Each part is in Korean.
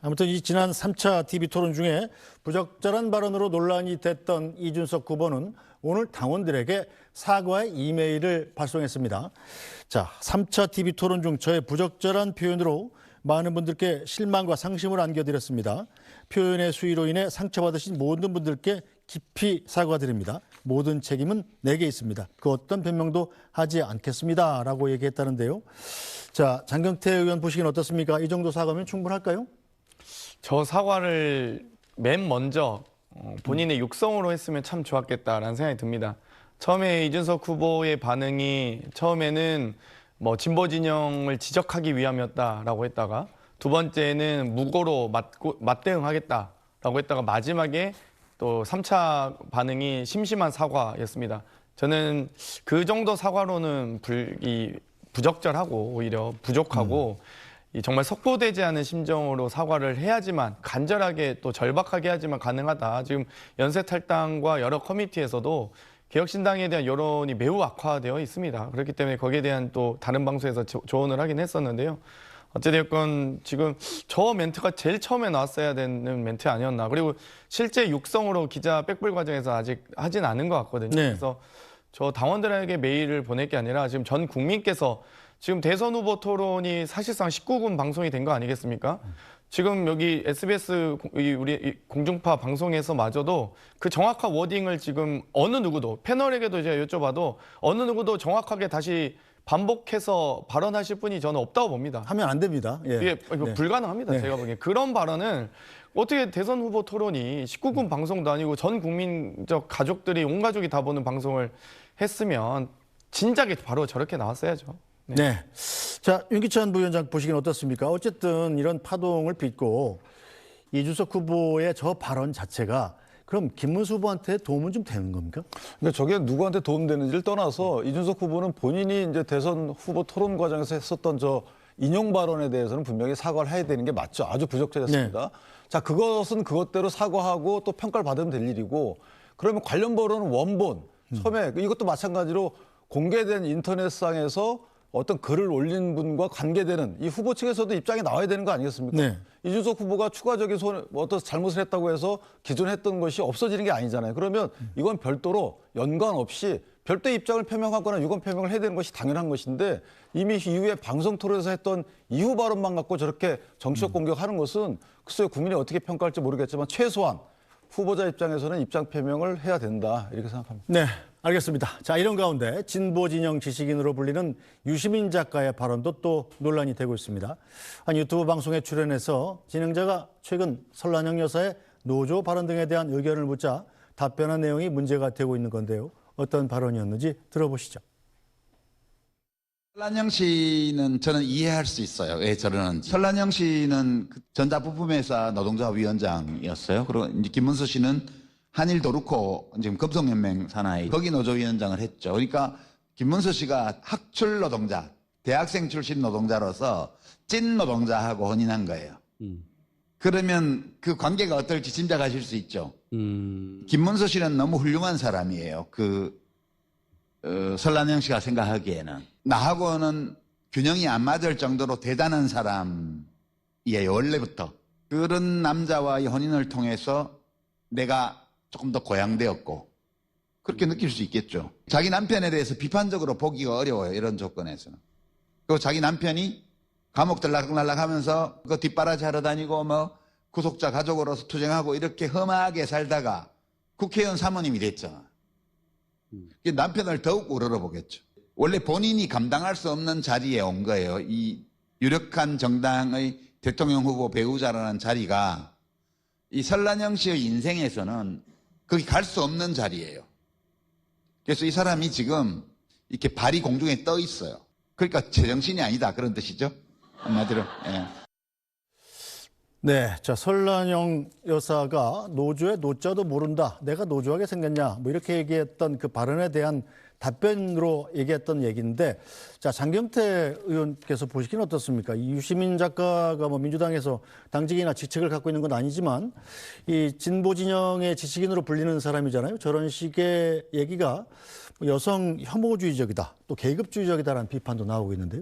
아무튼 이 지난 3차 TV 토론 중에 부적절한 발언으로 논란이 됐던 이준석 후보는 오늘 당원들에게 사과의 이메일을 발송했습니다. 자, 3차 TV 토론 중 저의 부적절한 표현으로 많은 분들께 실망과 상심을 안겨드렸습니다. 표현의 수위로 인해 상처받으신 모든 분들께 깊이 사과드립니다. 모든 책임은 내게 있습니다. 그 어떤 변명도 하지 않겠습니다. 라고 얘기했다는데요. 자, 장경태 의원 보시기는 어떻습니까? 이 정도 사과면 충분할까요? 저 사과를 맨 먼저 본인의 육성으로 했으면 참 좋았겠다라는 생각이 듭니다. 처음에 이준석 후보의 반응이 처음에는 뭐 진보 진영을 지적하기 위함이었다라고 했다가 두 번째는 무고로 맞대응하겠다라고 했다가 마지막에 또 3차 반응이 심심한 사과였습니다. 저는 그 정도 사과로는 부적절하고 오히려 부족하고 정말 속보되지 않은 심정으로 사과를 해야지만 간절하게 또 절박하게 해야지만 가능하다. 지금 연쇄탈당과 여러 커뮤니티에서도 개혁신당에 대한 여론이 매우 악화되어 있습니다. 그렇기 때문에 거기에 대한 또 다른 방송에서 조언을 하긴 했었는데요. 어찌됐건 지금 저 멘트가 제일 처음에 나왔어야 되는 멘트 아니었나. 그리고 실제 육성으로 기자 백불 과정에서 아직 하진 않은 것 같거든요. 네. 그래서 저 당원들에게 메일을 보낼 게 아니라 지금 전 국민께서 지금 대선 후보 토론이 사실상 19금 방송이 된 거 아니겠습니까? 지금 여기 SBS 우리 공중파 방송에서마저도 그 정확한 워딩을 지금 어느 누구도 패널에게도 제가 여쭤봐도 어느 누구도 정확하게 다시 반복해서 발언하실 분이 저는 없다고 봅니다. 하면 안 됩니다. 예. 이게 네. 불가능합니다. 네. 제가 보기엔. 그런 발언은 어떻게 대선 후보 토론이 19금 방송도 아니고 전 국민적 가족들이 온 가족이 다 보는 방송을 했으면 진작에 바로 저렇게 나왔어야죠. 네. 네. 자, 윤기찬 부위원장 보시기는 어떻습니까? 어쨌든 이런 파동을 빚고 이준석 후보의 저 발언 자체가 그럼 김문수 후보한테 도움은 좀 되는 겁니까? 그러니까 저게 누구한테 도움되는지를 떠나서 이준석 후보는 본인이 이제 대선 후보 토론 과정에서 했었던 저 인용 발언에 대해서는 분명히 사과를 해야 되는 게 맞죠. 아주 부적절했습니다. 자, 그것은 그것대로 사과하고 또 평가를 받으면 될 일이고 그러면 관련 발언은 원본, 처음에 이것도 마찬가지로 공개된 인터넷상에서 어떤 글을 올린 분과 관계되는 이 후보 측에서도 입장이 나와야 되는 거 아니겠습니까? 네. 이준석 후보가 추가적인 어떤 잘못을 했다고 해서 기존에 했던 것이 없어지는 게 아니잖아요. 그러면 이건 별도로 연관 없이 별도의 입장을 표명하거나 유감 표명을 해야 되는 것이 당연한 것인데 이미 이후에 방송 토론에서 했던 이후 발언만 갖고 저렇게 정치적 공격하는 것은 글쎄요, 국민이 어떻게 평가할지 모르겠지만 최소한 후보자 입장에서는 입장 표명을 해야 된다 이렇게 생각합니다. 네, 알겠습니다. 자, 이런 가운데 진보 진영 지식인으로 불리는 유시민 작가의 발언도 또 논란이 되고 있습니다. 한 유튜브 방송에 출연해서 진행자가 최근 설란영 여사의 노조 발언 등에 대한 의견을 묻자 답변한 내용이 문제가 되고 있는 건데요. 어떤 발언이었는지 들어보시죠. 설란영 씨는 저는 이해할 수 있어요. 왜 저러는지. 설란영 씨는 전자부품회사 노동자 위원장이었어요. 그리고 이제 김문수 씨는 한일도르코 지금 금속연맹 산하의 거기 노조위원장을 했죠. 그러니까 김문수 씨가 학출 노동자, 대학생 출신 노동자로서 찐 노동자하고 혼인한 거예요. 그러면 그 관계가 어떨지 짐작하실 수 있죠. 김문수 씨는 너무 훌륭한 사람이에요. 설란영 씨가 생각하기에는. 나하고는 균형이 안 맞을 정도로 대단한 사람이에요, 원래부터. 그런 남자와의 혼인을 통해서 내가 조금 더 고양되었고, 그렇게 느낄 수 있겠죠. 자기 남편에 대해서 비판적으로 보기가 어려워요, 이런 조건에서는. 그리고 자기 남편이 감옥 들락날락 하면서 그 뒷바라지 하러 다니고 뭐 구속자 가족으로서 투쟁하고 이렇게 험하게 살다가 국회의원 사모님이 됐잖아. 남편을 더욱 우러러보겠죠. 원래 본인이 감당할 수 없는 자리에 온 거예요. 이 유력한 정당의 대통령 후보 배우자라는 자리가 이 설란영 씨의 인생에서는 거기 갈 수 없는 자리예요. 그래서 이 사람이 지금 이렇게 발이 공중에 떠 있어요. 그러니까 제정신이 아니다 그런 뜻이죠. 한마디로. 예. 네, 자, 설란영 여사가 노조의 노자도 모른다. 내가 노조하게 생겼냐. 뭐 이렇게 얘기했던 그 발언에 대한 답변으로 얘기했던 얘기인데, 자, 장경태 의원께서 보시기는 어떻습니까? 이 유시민 작가가 뭐 민주당에서 당직이나 직책을 갖고 있는 건 아니지만 이 진보 진영의 지식인으로 불리는 사람이잖아요. 저런 식의 얘기가 여성 혐오주의적이다, 또 계급주의적이다라는 비판도 나오고 있는데요.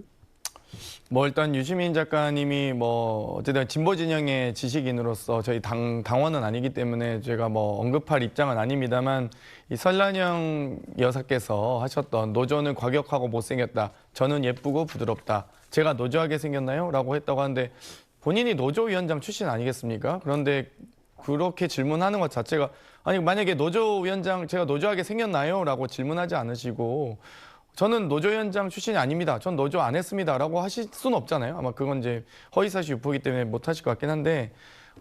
뭐 일단 유시민 작가님이 뭐 어쨌든 진보 진영의 지식인으로서 저희 당원은 아니기 때문에 제가 뭐 언급할 입장은 아닙니다만 이 설란영 여사께서 하셨던 노조는 과격하고 못생겼다. 저는 예쁘고 부드럽다. 제가 노조하게 생겼나요? 라고 했다고 하는데 본인이 노조위원장 출신 아니겠습니까? 그런데 그렇게 질문하는 것 자체가 아니 만약에 노조위원장 제가 노조하게 생겼나요? 라고 질문하지 않으시고 저는 노조위원장 출신이 아닙니다. 전 노조 안 했습니다. 라고 하실 수는 없잖아요. 아마 그건 이제 허위사실 유포이기 때문에 못 하실 것 같긴 한데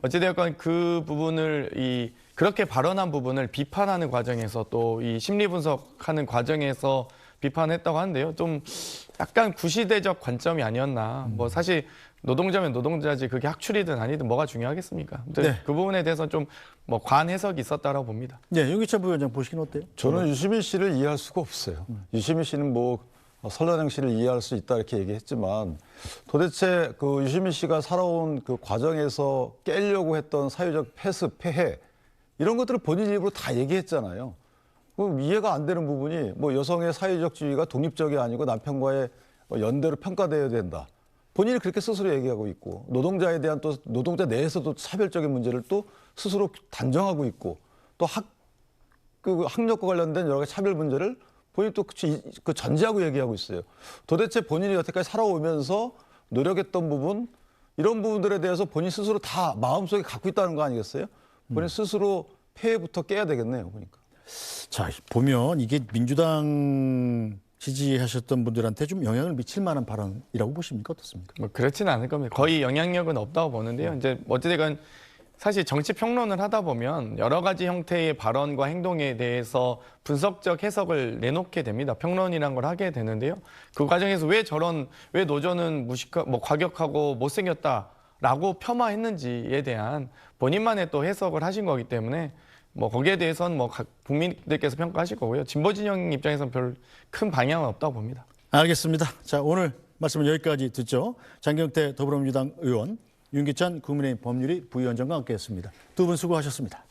어찌되었건 그 부분을 그렇게 발언한 부분을 비판하는 과정에서 또 이 심리 분석하는 과정에서 비판했다고 하는데요. 좀 약간 구시대적 관점이 아니었나. 뭐 사실 노동자면 노동자지 그게 학출이든 아니든 뭐가 중요하겠습니까? 네. 그 부분에 대해서 좀 뭐 관해석이 있었다라고 봅니다. 네, 윤기찬 부위원장 보시긴 어때요? 저는 유시민 씨를 이해할 수가 없어요. 유시민 씨는 뭐 설란영 씨를 이해할 수 있다 이렇게 얘기했지만 도대체 그 유시민 씨가 살아온 그 과정에서 깨려고 했던 사회적 폐해 이런 것들을 본인 입으로 다 얘기했잖아요. 그럼 이해가 안 되는 부분이 뭐 여성의 사회적 지위가 독립적이 아니고 남편과의 연대로 평가되어야 된다. 본인이 그렇게 스스로 얘기하고 있고 노동자에 대한 또 노동자 내에서도 차별적인 문제를 또 스스로 단정하고 있고 또 학력과 관련된 여러 가지 차별 문제를 본인이 또 그 전제하고 얘기하고 있어요. 도대체 본인이 여태까지 살아오면서 노력했던 부분 이런 부분들에 대해서 본인 스스로 다 마음속에 갖고 있다는 거 아니겠어요? 본인 스스로 폐해부터 깨야 되겠네요. 보니까. 자, 보면 이게 민주당 지지하셨던 분들한테 좀 영향을 미칠 만한 발언이라고 보십니까? 어떻습니까? 뭐 그렇지는 않을 겁니다. 거의 영향력은 없다고 보는데요. 이제 어찌됐건 사실 정치 평론을 하다 보면 여러 가지 형태의 발언과 행동에 대해서 분석적 해석을 내놓게 됩니다. 평론이란 걸 하게 되는데요. 그 과정에서 왜 노조는 뭐 과격하고 못생겼다라고 폄하했는지에 대한 본인만의 또 해석을 하신 거기 때문에 뭐 거기에 대해서는 뭐 국민들께서 평가하실 거고요. 진보 진영 입장에서는 별 큰 방향은 없다고 봅니다. 알겠습니다. 자, 오늘 말씀은 여기까지 듣죠. 장경태 더불어민주당 의원, 윤기찬 국민의힘 법률위 부위원장과 함께했습니다. 두 분 수고하셨습니다.